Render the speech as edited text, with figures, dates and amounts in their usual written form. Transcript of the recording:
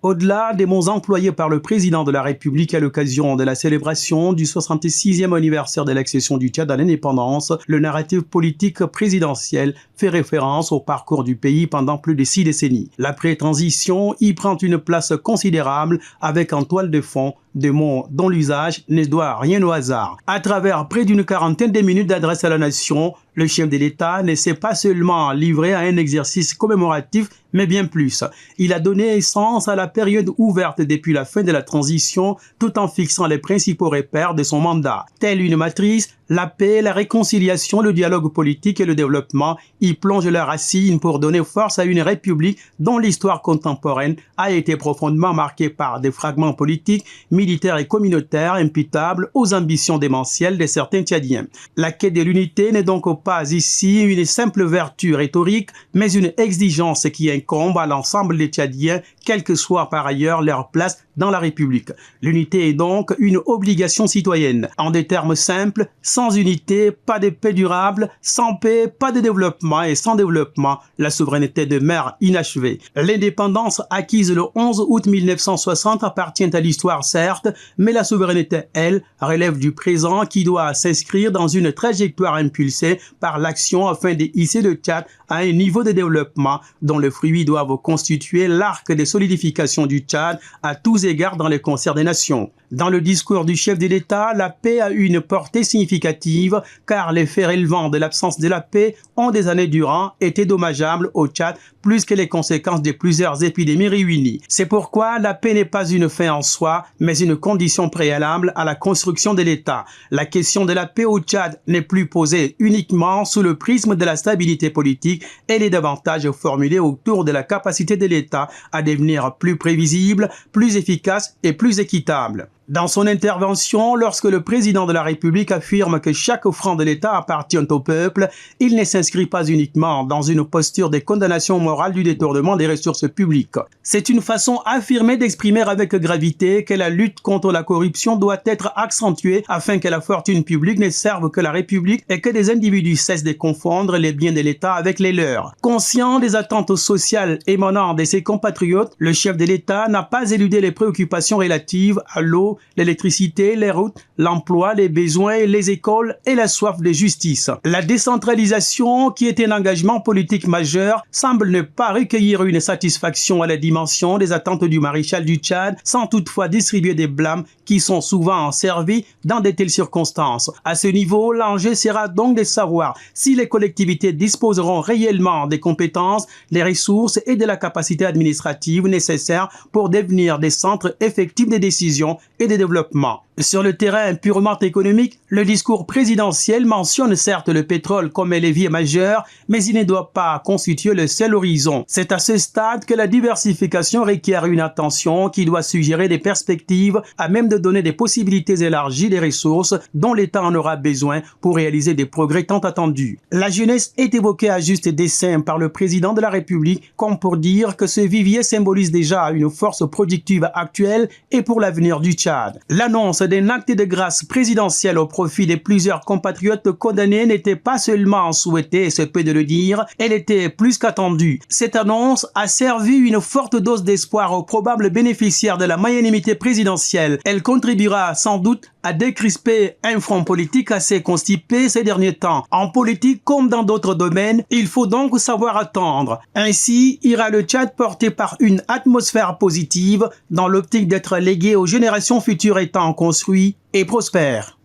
Au-delà des mots employés par le président de la République à l'occasion de la célébration du 66e anniversaire de l'accession du Tchad à l'indépendance, le narratif politique présidentiel fait référence au parcours du pays pendant plus de 6 décennies. L'après-transition y prend une place considérable avec en toile de fond des mots dont l'usage ne doit rien au hasard. À travers près d'une quarantaine de minutes d'adresse à la nation, le chef de l'État ne s'est pas seulement livré à un exercice commémoratif, mais bien plus. Il a donné essence à la période ouverte depuis la fin de la transition, tout en fixant les principaux repères de son mandat. Telle une matrice, la paix, la réconciliation, le dialogue politique et le développement y plongent leurs racines pour donner force à une république dont l'histoire contemporaine a été profondément marquée par des fragments politiques, militaires et communautaires imputables aux ambitions démentielles de certains Tchadiens. La quête de l'unité n'est donc pas ici une simple vertu rhétorique, mais une exigence qui incombe à l'ensemble des Tchadiens, quelle que soit par ailleurs leur place dans la République. L'unité est donc une obligation citoyenne. En des termes simples, sans unité, pas de paix durable, sans paix, pas de développement et sans développement, la souveraineté demeure inachevée. L'indépendance acquise le 11 août 1960 appartient à l'histoire certes, mais la souveraineté, elle, relève du présent qui doit s'inscrire dans une trajectoire impulsée par l'action afin de hisser le Tchad à un niveau de développement dont les fruits doivent constituer l'arc de solidification du Tchad à tous égards dans les concerts des nations. Dans le discours du chef de l'État, la paix a eu une portée significative car les faits relevant de l'absence de la paix ont des années durant été dommageables au Tchad plus que les conséquences de plusieurs épidémies réunies. C'est pourquoi la paix n'est pas une fin en soi, mais une condition préalable à la construction de l'État. La question de la paix au Tchad n'est plus posée uniquement sous le prisme de la stabilité politique, elle est davantage formulée autour de la capacité de l'État à devenir plus prévisible, plus efficace et plus équitable. Dans son intervention, lorsque le président de la République affirme que chaque franc de l'État appartient au peuple, il ne s'inscrit pas uniquement dans une posture de condamnation morale du détournement des ressources publiques. C'est une façon affirmée d'exprimer avec gravité que la lutte contre la corruption doit être accentuée afin que la fortune publique ne serve que la République et que des individus cessent de confondre les biens de l'État avec les leurs. Conscient des attentes sociales émanant de ses compatriotes, le chef de l'État n'a pas éludé les préoccupations relatives à l'eau, l'électricité, les routes, l'emploi, les besoins, les écoles et la soif de justice. La décentralisation, qui est un engagement politique majeur, semble ne pas recueillir une satisfaction à la dimension des attentes du maréchal du Tchad, sans toutefois distribuer des blâmes qui sont souvent servis dans de telles circonstances. À ce niveau, l'enjeu sera donc de savoir si les collectivités disposeront réellement des compétences, des ressources et de la capacité administrative nécessaires pour devenir des centres effectifs de décision et de développement. Sur le terrain purement économique, le discours présidentiel mentionne certes le pétrole comme un levier majeur, mais il ne doit pas constituer le seul horizon. C'est à ce stade que la diversification requiert une attention qui doit suggérer des perspectives à même de donner des possibilités élargies des ressources dont l'État en aura besoin pour réaliser des progrès tant attendus. La jeunesse est évoquée à juste dessein par le président de la République comme pour dire que ce vivier symbolise déjà une force productive actuelle et pour l'avenir du Tchad. L'annonce d'un acte de grâce présidentielle au profit de plusieurs compatriotes condamnés n'était pas seulement souhaitée, c'est peu de le dire, elle était plus qu'attendue. Cette annonce a servi une forte dose d'espoir aux probables bénéficiaires de la magnanimité présidentielle. Elle contribuera sans doute à décrisper un front politique assez constipé ces derniers temps. En politique comme dans d'autres domaines, il faut donc savoir attendre. Ainsi ira le Tchad porté par une atmosphère positive dans l'optique d'être légué aux générations futures étant construit et prospère.